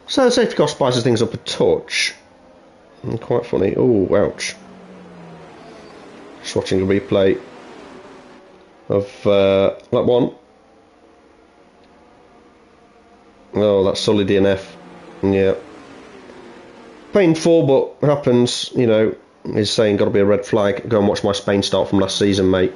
[SPEAKER 1] So the safety car spices things up a touch. Quite funny. Oh, ouch. Just watching a replay of lap 1. Oh, that's solid DNF. Yeah. Painful, but happens, you know. He's saying got to be a red flag. Go and watch my Spain start from last season, mate.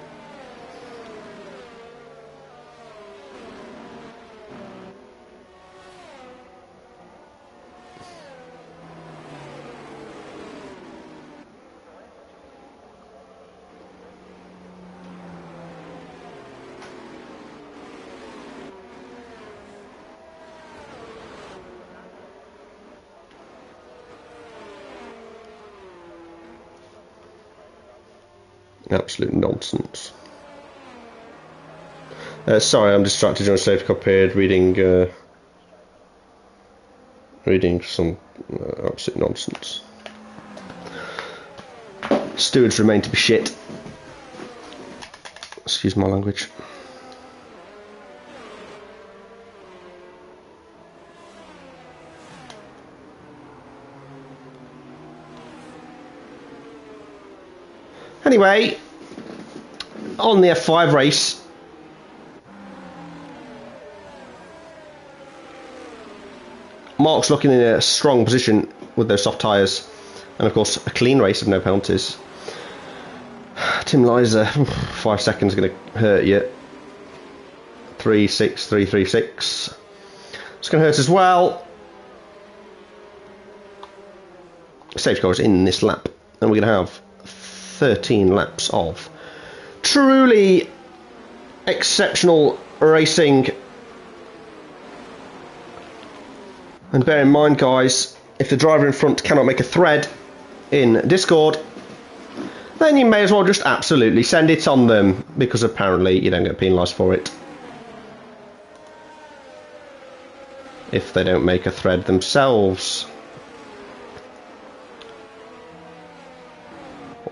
[SPEAKER 1] Absolute nonsense. Sorry, I'm distracted during safety car period reading some absolute nonsense. Stewards remain to be shit. Excuse my language. Anyway, on the F5 race, Mark's looking in a strong position with those soft tyres, and of course a clean race of no penalties. Tim Liza, 5 seconds going to hurt you. 3.6, 3.36. It's going to hurt as well. Safety car is in this lap, and we're going to have 13 laps of truly exceptional racing. And bear in mind, guys, if the driver in front cannot make a thread in Discord, then you may as well just absolutely send it on them, because apparently you don't get penalised for it if they don't make a thread themselves.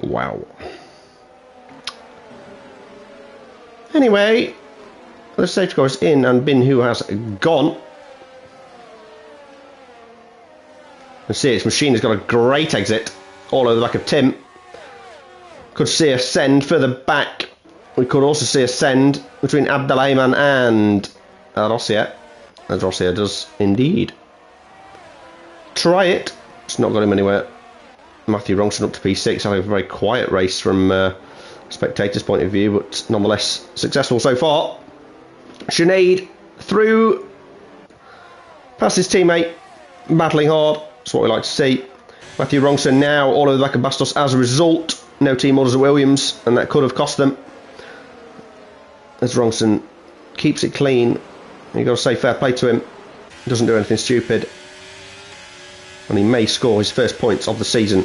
[SPEAKER 1] Wow. Anyway, the safety car is in, and Bin Hu has gone. And see, his machine has got a great exit all over the back of Tim. Could see a send further back. We could also see a send between Abdelrahman and Rossier, as Rossier does indeed. Try it. It's not got him anywhere. Matthew Rongson up to P6, having a very quiet race from spectators' point of view, but nonetheless successful so far. Sinead through, past his teammate, battling hard. That's what we like to see. Matthew Wrongson now all over the back of Bastos as a result. No team orders at Williams, and that could have cost them. As Wrongson keeps it clean, you've got to say fair play to him. He doesn't do anything stupid. And he may score his first points of the season.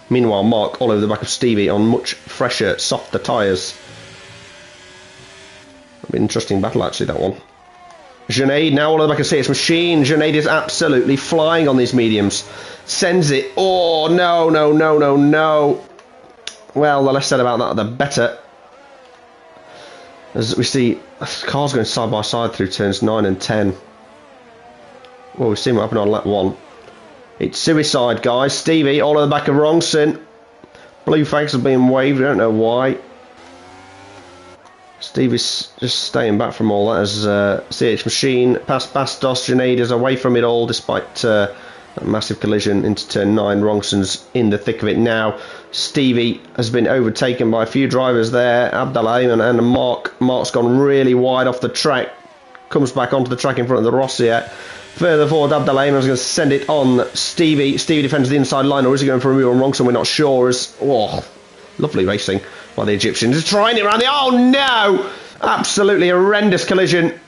[SPEAKER 1] Meanwhile, Mark all over the back of Stevie on much fresher, softer tyres. An interesting battle, actually, that one. Junaid now all over the back of CS Machine. Junaid is absolutely flying on these mediums. Sends it. Oh, no, no, no, no, no. Well, the less said about that, the better. As we see, cars going side by side through turns 9 and 10. Well, we've seen what happened on lap 1. It's suicide, guys. Stevie all over the back of Wrongson. Blue flags have been waved. We don't know why. Stevie's just staying back from all that as CH Machine past Bastos. Junaid is away from it all despite that massive collision into turn 9. Wrongson's in the thick of it now. Stevie has been overtaken by a few drivers there. Abdallah and Mark. Mark's gone really wide off the track. Comes back onto the track in front of the Rossier. Further forward, Abdallah is going to send it on Stevie. Stevie defends the inside line, or is he going for a move on Wrongson? We're not sure. Lovely racing by the Egyptians. Just trying it around the... Oh, no! Absolutely horrendous collision.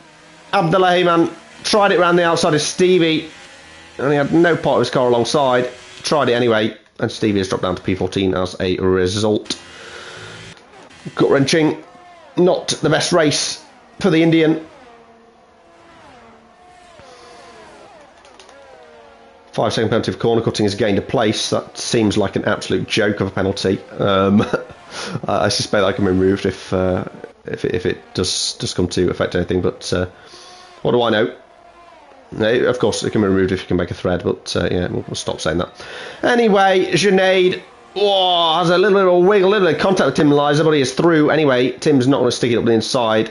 [SPEAKER 1] Abdallah tried it around the outside of Stevie. And he had no part of his car alongside. Tried it anyway. And Stevie has dropped down to P14 as a result. Gut-wrenching. Not the best race for the Indian. 5-second penalty for corner cutting has gained a place. That seems like an absolute joke of a penalty. I suspect that can be removed if it does come to affect anything. But what do I know? No, of course it can be removed if you can make a thread. But yeah, we'll stop saying that. Anyway, Junaid has a little bit of a wiggle, a little bit of contact with Tim Liza, but he is through. Anyway, Tim's not going to stick it up the inside.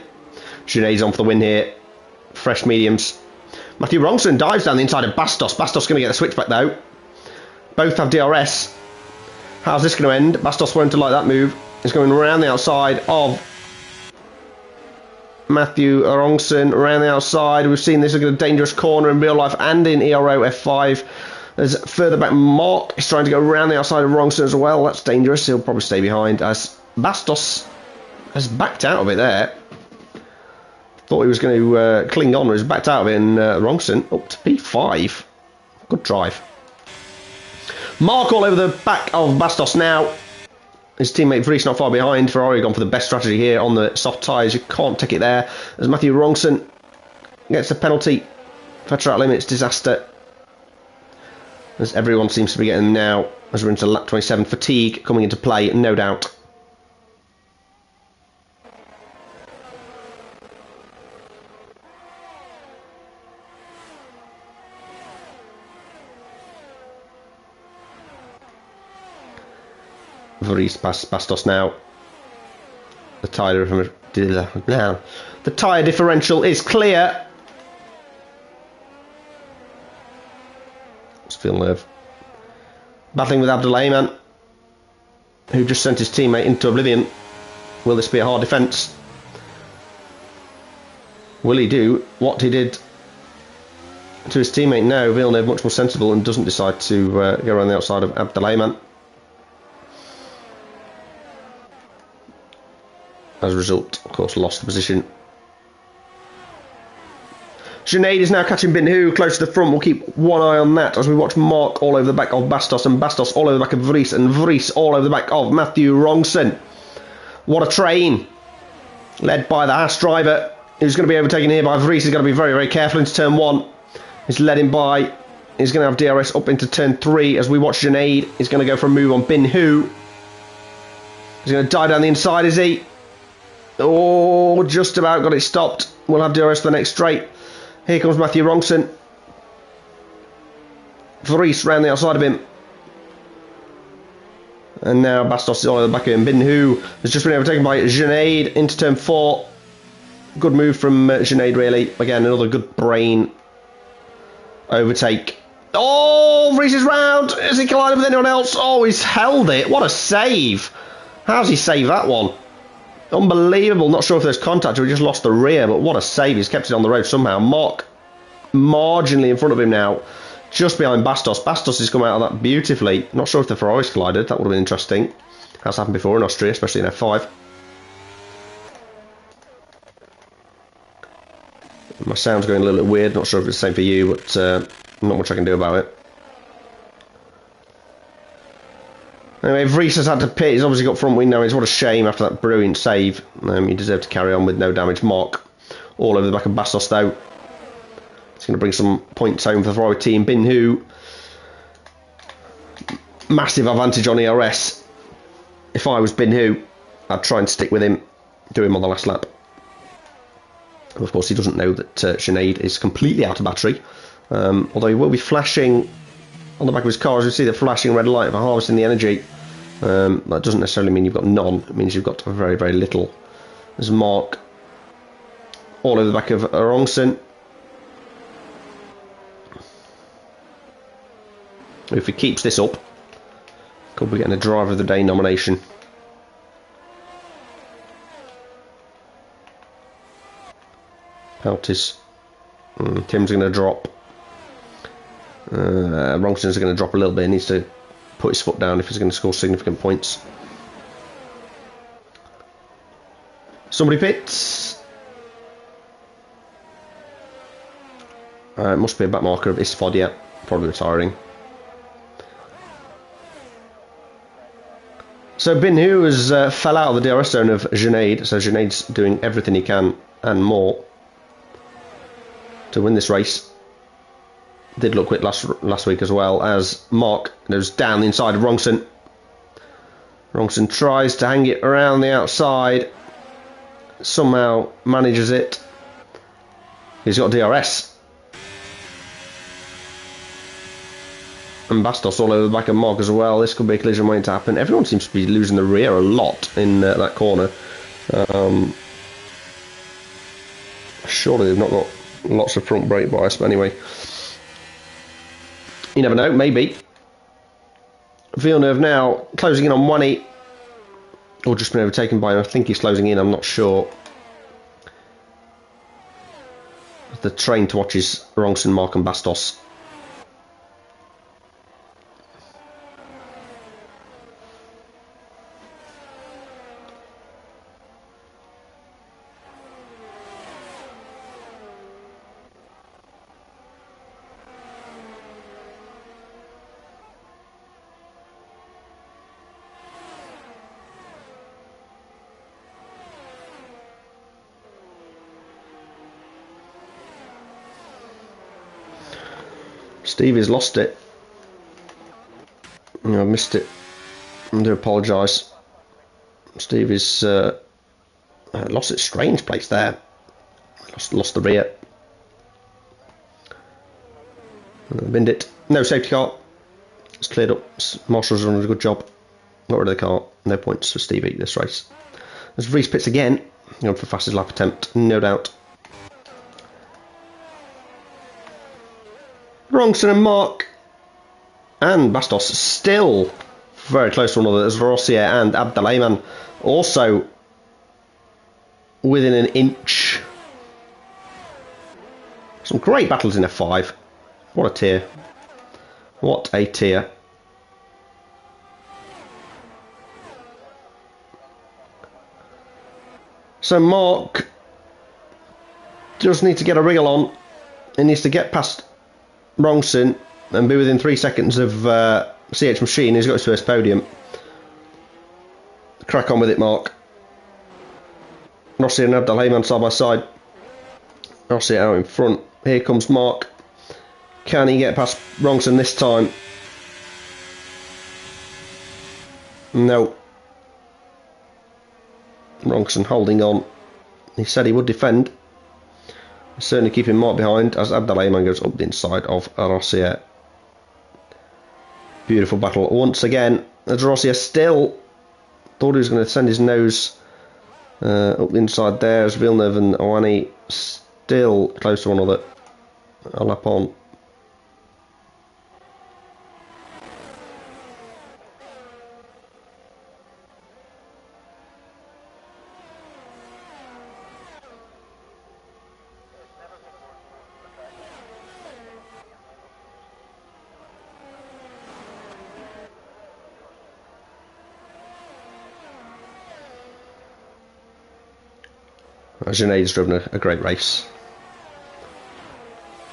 [SPEAKER 1] Junaid's on for the win here. Fresh mediums. Matthew Wrongson dives down the inside of Bastos. Bastos going to get the switchback though. Both have DRS. How's this going to end? Bastos won't like that move. He's going around the outside of Matthew Wrongson. Around the outside. We've seen this as a dangerous corner in real life and in Ero F5. There's further back Mark. He's trying to go around the outside of Wrongson as well. That's dangerous. He'll probably stay behind as Bastos has backed out of it there. Thought he was going to cling on, but he's backed out of it, and Wrongson up to P5. Good drive. Mark all over the back of Bastos now. His teammate Vries not far behind. Ferrari gone for the best strategy here on the soft tyres. You can't take it there. As Matthew Wrongson gets a penalty for track limits disaster. As everyone seems to be getting now, as we're into lap 27. Fatigue coming into play, no doubt. Vries past Bastos now. The tyre differential is clear. Let's feel nerve. Battling with Abdullah, who just sent his teammate into oblivion. Will this be a hard defence? Will he do what he did to his teammate? No, Villeneuve much more sensible and doesn't decide to go around the outside of Abdullah. As a result, of course, lost the position. Junaid is now catching Binhu close to the front. We'll keep one eye on that as we watch Mark all over the back of Bastos and Bastos all over the back of Vries and Vries all over the back of Matthew Wrongson. What a train. Led by the Haas driver who's going to be overtaken here by Vries. He's going to be very, very careful into turn 1. He's led him by. He's going to have DRS up into turn 3 as we watch Junaid. He's going to go for a move on Binhu. He's going to dive down the inside, is he? Oh, just about got it stopped. We'll have DRS for the next straight. Here comes Matthew Wrongson. Vries round the outside of him. And now Bastos is on the back of him. Binhu has just been overtaken by Junaid into turn 4. Good move from Junaid, really. Again, another good brain overtake. Oh, Vries is round. Has he collided with anyone else? Oh, he's held it. What a save. How's he saved that one? Unbelievable. Not sure if there's contact or he just lost the rear, but what a save. He's kept it on the road somehow. Mark marginally in front of him now. just behind Bastos. Bastos has come out of that beautifully. Not sure if the Ferraris collided. That would have been interesting. Has happened before in Austria, especially in F5. My sound's going a little bit weird. Not sure if it's the same for you, but not much I can do about it. Anyway, Vries has had to pit. He's obviously got front wing damage. What a shame after that brilliant save. He deserved to carry on with no damage. Mark all over the back of Bastos though. It's going to bring some points home for the Ferrari team. Bin Hu, massive advantage on ERS. If I was Bin Hu, I'd try and stick with him, do him on the last lap. Of course, he doesn't know that Sinead is completely out of battery. Although he will be flashing on the back of his car, as you see the flashing red light for harvesting the energy. That doesn't necessarily mean you've got none. It means you've got very, very little. There's Mark all over the back of Rongson. If he keeps this up, could be getting a Driver of the Day nomination. Peltis. Tim's going to drop. Rongson's going to drop a little bit. He needs to put his foot down if he's going to score significant points. Somebody pits. It must be a back marker of Isfod, yeah. Probably retiring. So Bin Hu has fell out of the DRS zone of Sinead. So Sinead's doing everything he can and more to win this race. Did look quick last week as well, as Mark goes down the inside of Rongson. Rongson tries to hang it around the outside. Somehow manages it. He's got DRS. And Bastos all over the back of Mark as well. This could be a collision waiting to happen. Everyone seems to be losing the rear a lot in that corner. Surely they've not got lots of front brake bias, but anyway. You never know, maybe. Villeneuve now closing in on 1E. Or just been overtaken by him. I think he's closing in, I'm not sure. The train to watch is Rongson, Mark and Bastos. Stevie's lost it. I missed it. I do apologise. Stevie's lost its strange place there. Lost the rear. Binned it. No safety car. It's cleared up. Marshall's done a good job. Got rid of the car. No points for Stevie this race. As Vries pits again. Going for fastest lap attempt, no doubt. Rongson and Mark and Bastos still very close to one another as Rossier and Abdelrahman also within an inch. Some great battles in F5. What a tier. What a tier. So Mark just needs to get a wriggle on. He needs to get past Rongson and be within 3 seconds of CH Machine. He's got his first podium. Crack on with it, Mark. Rossi and Abdelrahman side by side. Rossi out in front. Here comes Mark. Can he get past Rongson this time? No. Rongson holding on. He said he would defend. Certainly keeping Mark behind as Abdelrahman goes up the inside of Rossier. Beautiful battle once again as Rossier still thought he was going to send his nose up the inside there as Villeneuve and Owani still close to one another. A lap on. Junaid's driven a great race.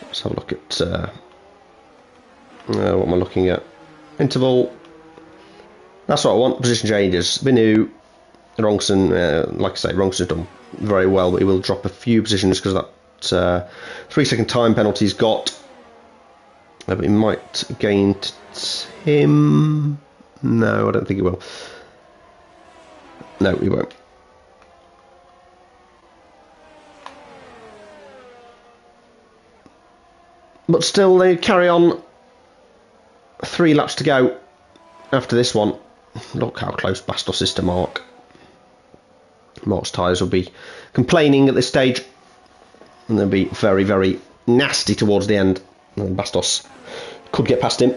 [SPEAKER 1] Let's have a look at what am I looking at? Interval. That's what I want. Position changes. Binu, Rongson. Like I say, Rongson's done very well, but he will drop a few positions because of that 3-second time penalty he's got. But he might gain Tim. No, I don't think he will. No, he won't. But still, they carry on. 3 laps to go after this one. Look how close Bastos is to Mark. Mark's tyres will be complaining at this stage, and they'll be very, very nasty towards the end. And Bastos could get past him.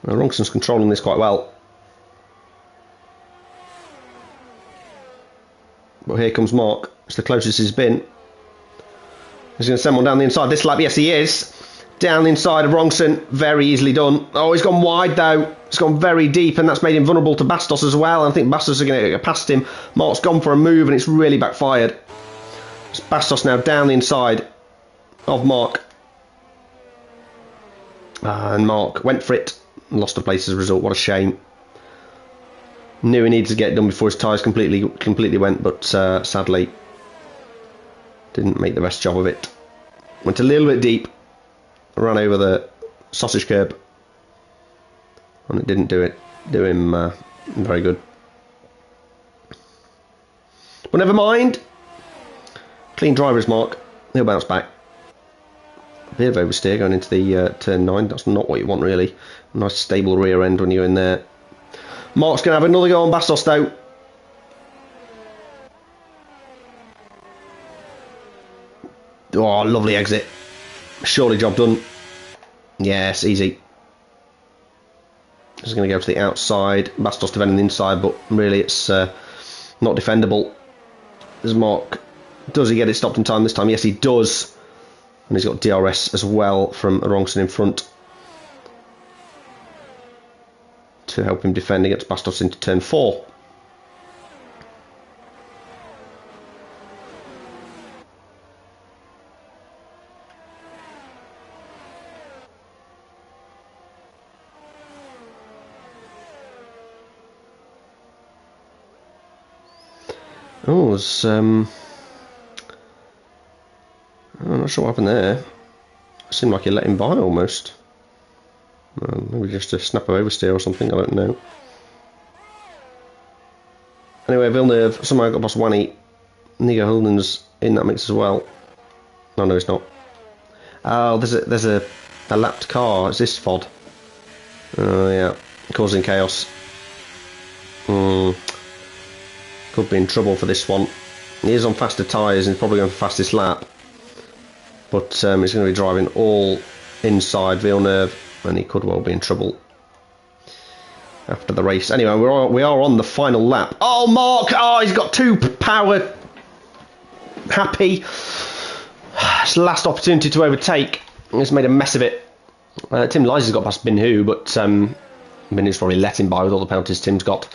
[SPEAKER 1] Well, Rongson's controlling this quite well. But here comes Mark. It's the closest he's been. He's going to send one down the inside this lap. Yes, he is. Down the inside of Rongson. Very easily done. Oh, he's gone wide though. He's gone very deep, and that's made him vulnerable to Bastos as well. I think Bastos are going to get past him. Mark's gone for a move, and it's really backfired. It's Bastos now down the inside of Mark. And Mark went for it. Lost a place as a result. What a shame. Knew he needed to get it done before his tyres completely went, but sadly didn't make the best job of it. Went a little bit deep, ran over the sausage curb, and it didn't do him very good. But never mind. Clean driver's Mark. He'll bounce back. A bit of oversteer going into the turn 9. That's not what you want really. Nice stable rear end when you're in there. Mark's going to have another go on Bastos though. Oh, lovely exit. Surely job done. Yes, easy. Just going to go to the outside. Bastos defending the inside, but really it's not defendable. There's Mark. Does he get it stopped in time this time? Yes, he does. And he's got DRS as well from Rongson in front to help him defend against Bastos into turn 4. Oh, there's I'm not sure what happened there. It seemed like he let him by almost. Maybe just a snap of oversteer or something, I don't know. Anyway, Villeneuve somehow got past Wanny. Nico Hulden's in that mix as well. No, he's not. Oh, there's a lapped car. Is this FOD? Oh yeah, causing chaos. Could be in trouble for this one. He is on faster tyres and probably going for fastest lap. But he's going to be driving all inside Villeneuve, and he could well be in trouble after the race. Anyway, we are on the final lap. Oh, Mark! Oh, he's got 2 power. Happy. It's the last opportunity to overtake. He's made a mess of it. Tim Liza's got past Binhu, but Binhu's probably let him by with all the penalties Tim's got.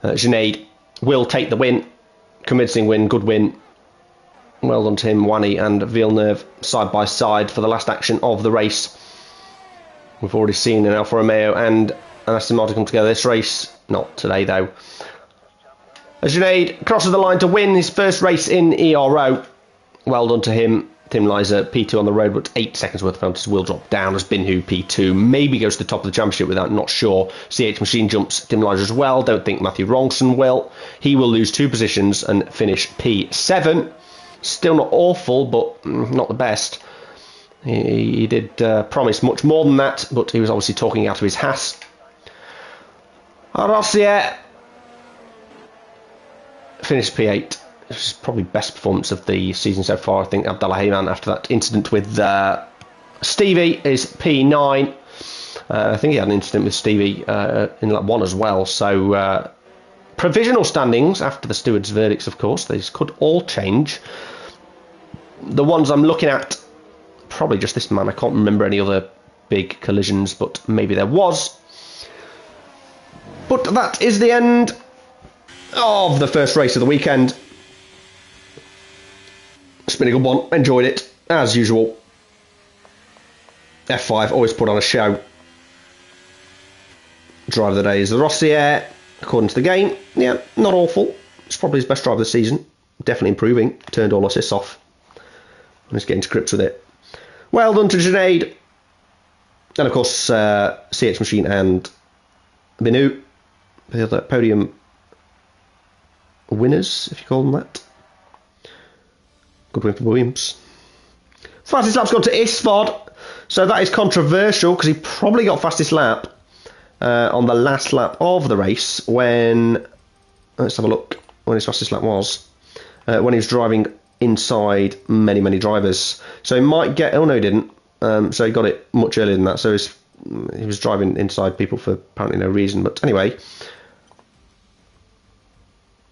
[SPEAKER 1] Junaid will take the win. Convincing win, good win. Well done to him, Wanny and Villeneuve side by side for the last action of the race. We've already seen an Alfa Romeo and an Aston Martin come together this race. Not today though. As Junaid crosses the line to win his first race in ERO. Well done to him. Tim Liza P2 on the road, but 8 seconds worth of penalties will drop down as Binhu P2 maybe goes to the top of the championship with that, not sure. CH Machine jumps Tim Liza as well. Don't think Matthew Rongson will. He will lose 2 positions and finish P7. Still not awful, but not the best. He did promise much more than that, but he was obviously talking out of his hat. Rossier finished P8. This is probably best performance of the season so far. I think Abdallah Heyman, after that incident with Stevie, is P9. I think he had an incident with Stevie in lap 1 as well. So provisional standings after the stewards' verdicts, of course. These could all change. The ones I'm looking at probably just this man. I can't remember any other big collisions, but maybe there was. But that is the end of the first race of the weekend. It's been a good one. Enjoyed it, as usual. F5 always put on a show. Driver of the day is the Rossier, according to the game. Yeah, not awful. It's probably his best drive of the season. Definitely improving. Turned all assists off. And he's getting to grips with it. Well done to Junaid. And of course, CH Machine and Binu. The other podium winners, if you call them that. Good win for Williams. Fastest lap's gone to Isford. So that is controversial because he probably got fastest lap on the last lap of the race when... Let's have a look when his fastest lap was. When he was driving inside many drivers. So he might get... Oh, no, he didn't. So he got it much earlier than that. So he was driving inside people for apparently no reason. But anyway...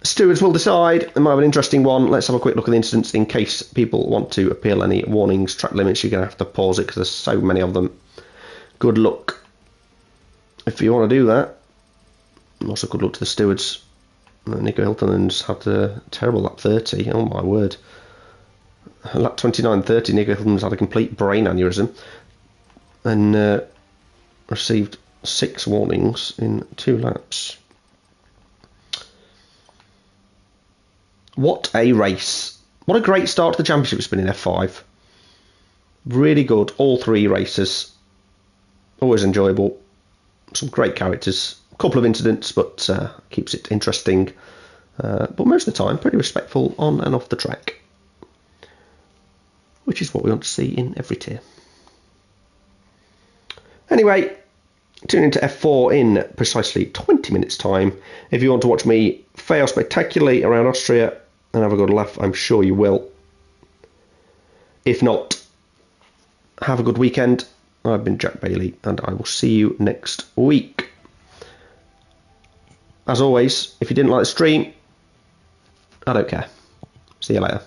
[SPEAKER 1] Stewards will decide. It might have an interesting one. Let's have a quick look at the incidents in case people want to appeal any warnings, track limits. You're going to have to pause it because there's so many of them. Good luck if you want to do that. Also good luck to the stewards. Nico Hiltonen's had a terrible lap 30. Oh my word. Lap 29.30, Nico Hiltonen's had a complete brain aneurysm and received 6 warnings in 2 laps. What a race. What a great start to the championship it's been in F5. Really good, all 3 races. Always enjoyable. Some great characters. A couple of incidents, but keeps it interesting. But most of the time, pretty respectful on and off the track. Which is what we want to see in every tier. Anyway, tune into F4 in precisely 20 minutes time. If you want to watch me fail spectacularly around Austria and have a good laugh, I'm sure you will. If not, have a good weekend. I've been Jack Bailey and I will see you next week. As always, if you didn't like the stream, I don't care. See you later.